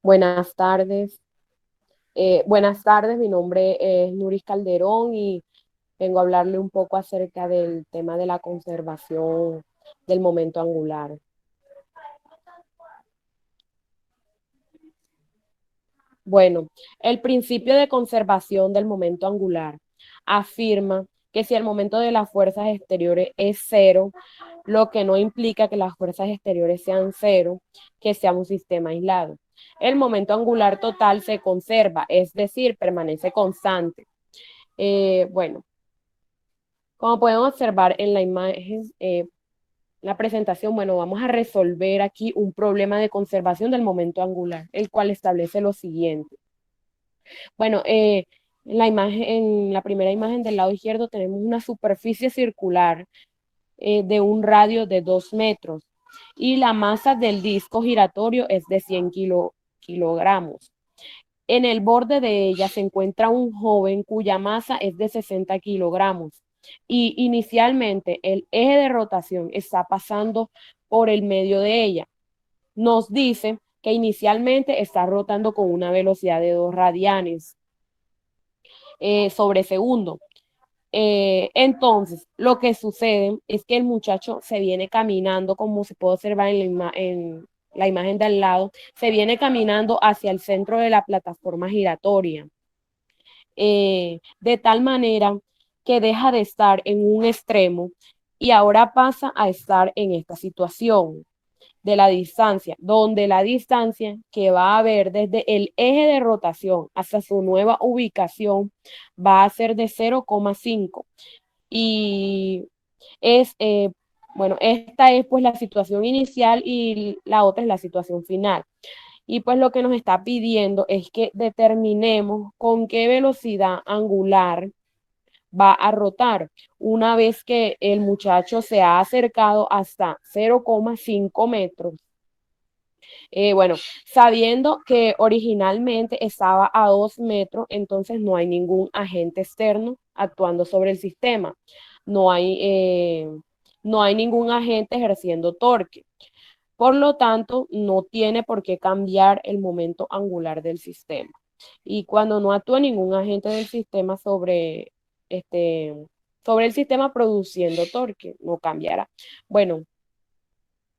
Buenas tardes. Buenas tardes, mi nombre es Nuris Calderón y vengo a hablarle un poco acerca del tema de la conservación del momento angular. Bueno, el principio de conservación del momento angular afirma que si el momento de las fuerzas exteriores es cero, lo que no implica que las fuerzas exteriores sean cero, que sea un sistema aislado. El momento angular total se conserva, es decir, permanece constante. Bueno, como pueden observar en la imagen, la presentación, bueno, vamos a resolver aquí un problema de conservación del momento angular, el cual establece lo siguiente. Bueno, en la primera imagen del lado izquierdo tenemos una superficie circular de un radio de 2 metros y la masa del disco giratorio es de 100 kilogramos. En el borde de ella se encuentra un joven cuya masa es de 60 kilogramos y inicialmente el eje de rotación está pasando por el medio de ella. Nos dice que inicialmente está rotando con una velocidad de 2 radianes sobre segundo. Entonces, lo que sucede es que el muchacho se viene caminando, como se puede observar en la imagen de al lado, se viene caminando hacia el centro de la plataforma giratoria, de tal manera que deja de estar en un extremo y ahora pasa a estar en esta situación de la distancia, donde la distancia que va a haber desde el eje de rotación hasta su nueva ubicación va a ser de 0,5 y es, bueno, esta es pues la situación inicial y la otra es la situación final. Y pues lo que nos está pidiendo es que determinemos con qué velocidad angular va a rotar una vez que el muchacho se ha acercado hasta 0,5 metros. Bueno, sabiendo que originalmente estaba a 2 metros, entonces no hay ningún agente externo actuando sobre el sistema. No hay, eh, no hay ningún agente ejerciendo torque. Por lo tanto, no tiene por qué cambiar el momento angular del sistema. Y cuando no actúa ningún agente del sistema este, sobre el sistema produciendo torque, no cambiará. Bueno,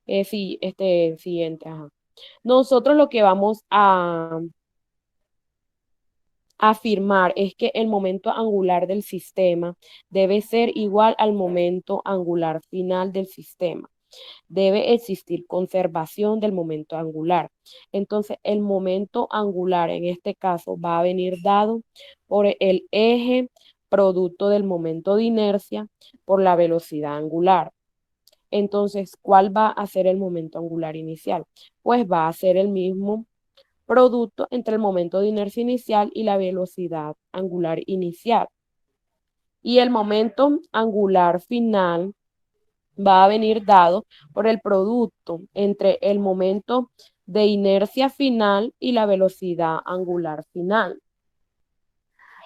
sí, siguiente, ajá. Nosotros lo que vamos a afirmar es que el momento angular del sistema debe ser igual al momento angular final del sistema. Debe existir conservación del momento angular. Entonces, el momento angular en este caso va a venir dado por el eje producto del momento de inercia por la velocidad angular. Entonces, ¿cuál va a ser el momento angular inicial? Pues va a ser el mismo producto entre el momento de inercia inicial y la velocidad angular inicial. Y el momento angular final va a venir dado por el producto entre el momento de inercia final y la velocidad angular final.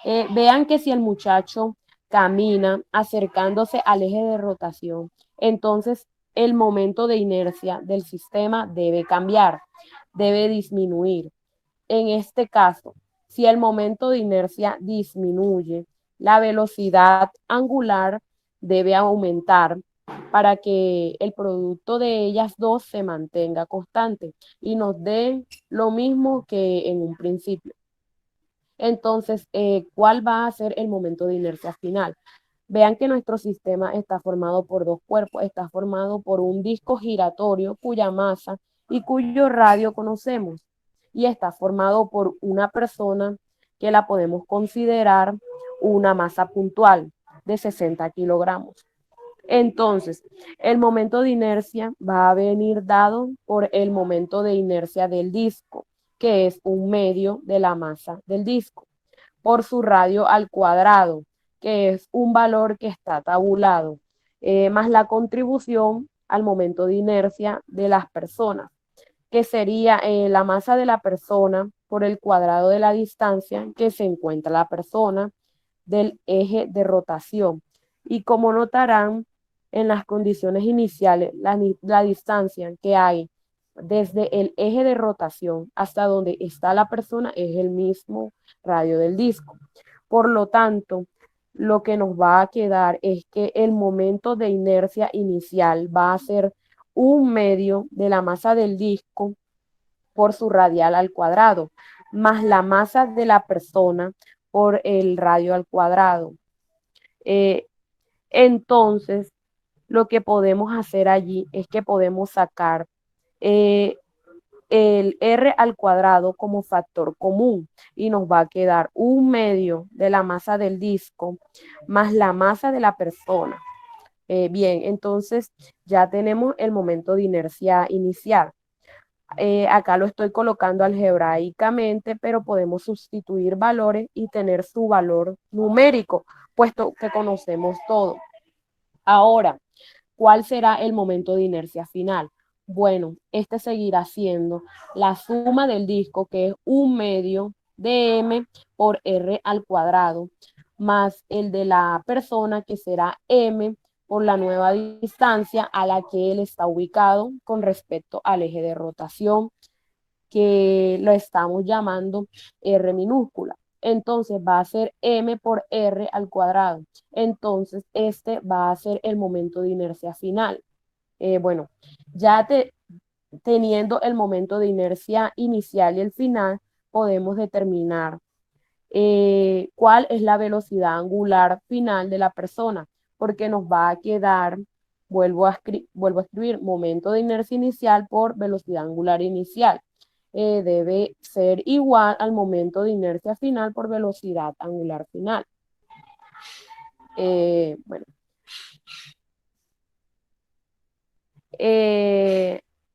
Vean que si el muchacho camina acercándose al eje de rotación, entonces el momento de inercia del sistema debe cambiar, debe disminuir. En este caso, si el momento de inercia disminuye, la velocidad angular debe aumentar para que el producto de ellas dos se mantenga constante y nos dé lo mismo que en un principio. Entonces, ¿cuál va a ser el momento de inercia final? Vean que nuestro sistema está formado por dos cuerpos, está formado por un disco giratorio cuya masa y cuyo radio conocemos, y está formado por una persona que la podemos considerar una masa puntual de 60 kilogramos. Entonces, el momento de inercia va a venir dado por el momento de inercia del disco, que es un medio de la masa del disco por su radio al cuadrado, que es un valor que está tabulado, más la contribución al momento de inercia de las personas, que sería la masa de la persona por el cuadrado de la distancia que se encuentra la persona del eje de rotación. Y como notarán en las condiciones iniciales, la distancia que hay desde el eje de rotación hasta donde está la persona es el mismo radio del disco. Por lo tanto, lo que nos va a quedar es que el momento de inercia inicial va a ser 1/2 de la masa del disco por su radial al cuadrado, más la masa de la persona por el radio al cuadrado. Entonces, lo que podemos hacer allí es que podemos sacar eh, el r al cuadrado como factor común y nos va a quedar 1/2 de la masa del disco más la masa de la persona. Bien, entonces ya tenemos el momento de inercia inicial. Acá lo estoy colocando algebraicamente, pero podemos sustituir valores y tener su valor numérico, puesto que conocemos todo. Ahora, ¿cuál será el momento de inercia final? Bueno, este seguirá siendo la suma del disco, que es 1/2 de m por r al cuadrado, más el de la persona, que será m por la nueva distancia a la que él está ubicado con respecto al eje de rotación, que lo estamos llamando r minúscula. Entonces va a ser m por r al cuadrado. Entonces este va a ser el momento de inercia final. Bueno, ya teniendo el momento de inercia inicial y el final, podemos determinar cuál es la velocidad angular final de la persona, porque nos va a quedar, vuelvo a escribir, momento de inercia inicial por velocidad angular inicial. Debe ser igual al momento de inercia final por velocidad angular final. Bueno,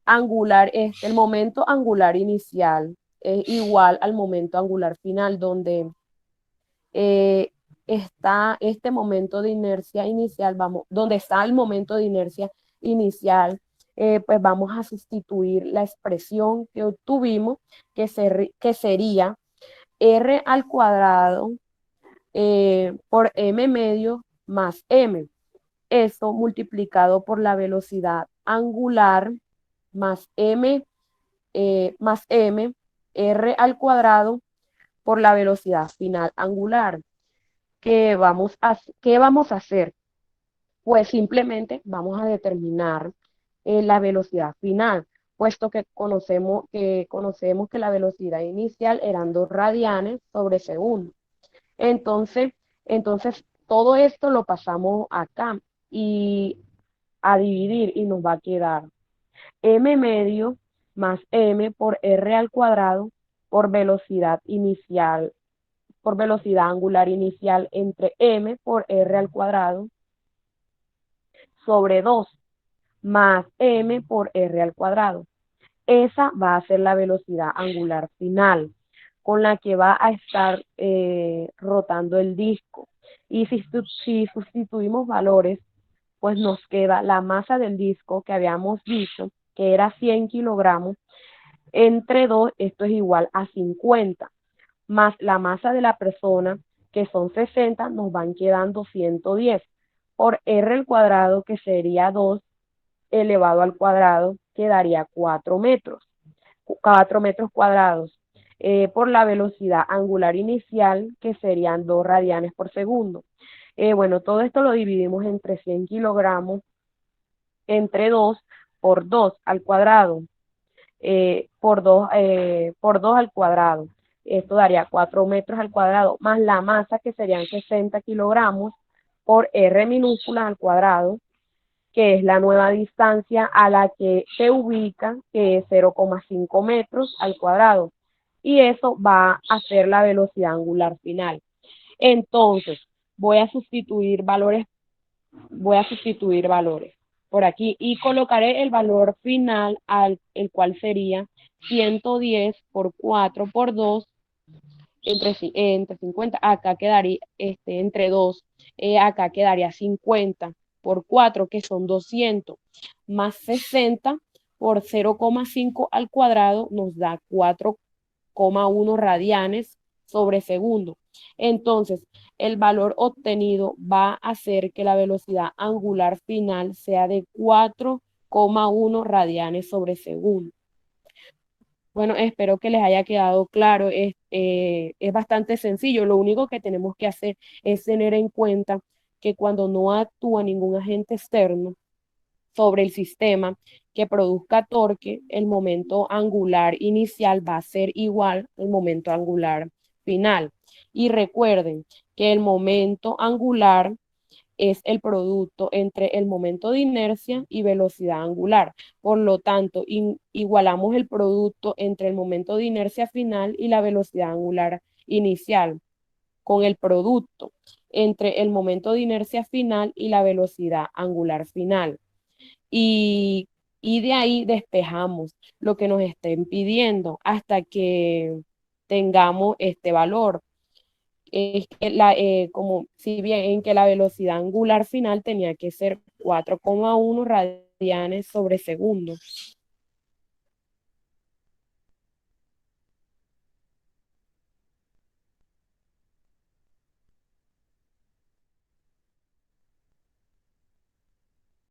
angular, el momento angular inicial es igual al momento angular final, donde está este momento de inercia inicial, donde está el momento de inercia inicial, pues vamos a sustituir la expresión que obtuvimos, que sería r al cuadrado por m medio más m. Esto multiplicado por la velocidad angular más m, r al cuadrado por la velocidad final angular. ¿Qué vamos a hacer? Pues simplemente vamos a determinar la velocidad final, puesto que conocemos que la velocidad inicial eran 2 radianes sobre segundo. Entonces, entonces todo esto lo pasamos acá y a dividir y nos va a quedar m medio más m por r al cuadrado por velocidad inicial, por velocidad angular inicial entre m por r al cuadrado sobre 2 más m por r al cuadrado. Esa va a ser la velocidad angular final con la que va a estar rotando el disco. Y si sustituimos valores, pues nos queda la masa del disco que habíamos dicho, que era 100 kilogramos, entre 2, esto es igual a 50, más la masa de la persona, que son 60, nos van quedando 110, por r al cuadrado, que sería 2 elevado al cuadrado, quedaría 4 metros, 4 metros cuadrados, por la velocidad angular inicial, que serían 2 radianes por segundo. Bueno, todo esto lo dividimos entre 100 kilogramos, entre 2 por 2 al cuadrado, por 2 al cuadrado. Esto daría 4 metros al cuadrado, más la masa, que serían 60 kilogramos, por r minúscula al cuadrado, que es la nueva distancia a la que se ubica, que es 0,5 metros al cuadrado. Y eso va a ser la velocidad angular final. Entonces, voy a sustituir valores por aquí y colocaré el valor final, el cual sería 110 por 4 por 2 entre 50. Acá quedaría entre 2, acá quedaría 50 por 4, que son 200, más 60 por 0,5 al cuadrado nos da 4,1 radianes sobre segundo. Entonces, el valor obtenido va a hacer que la velocidad angular final sea de 4,1 radianes sobre segundo. Bueno, espero que les haya quedado claro. Es bastante sencillo. Lo único que tenemos que hacer es tener en cuenta que cuando no actúa ningún agente externo sobre el sistema que produzca torque, el momento angular inicial va a ser igual al momento angular final. Y recuerden que el momento angular es el producto entre el momento de inercia y velocidad angular. Por lo tanto, igualamos el producto entre el momento de inercia final y la velocidad angular inicial con el producto entre el momento de inercia final y la velocidad angular final. Y, y de ahí despejamos lo que nos estén pidiendo hasta que tengamos este valor. Es que como si bien en que la velocidad angular final tenía que ser 4,1 radianes sobre segundo.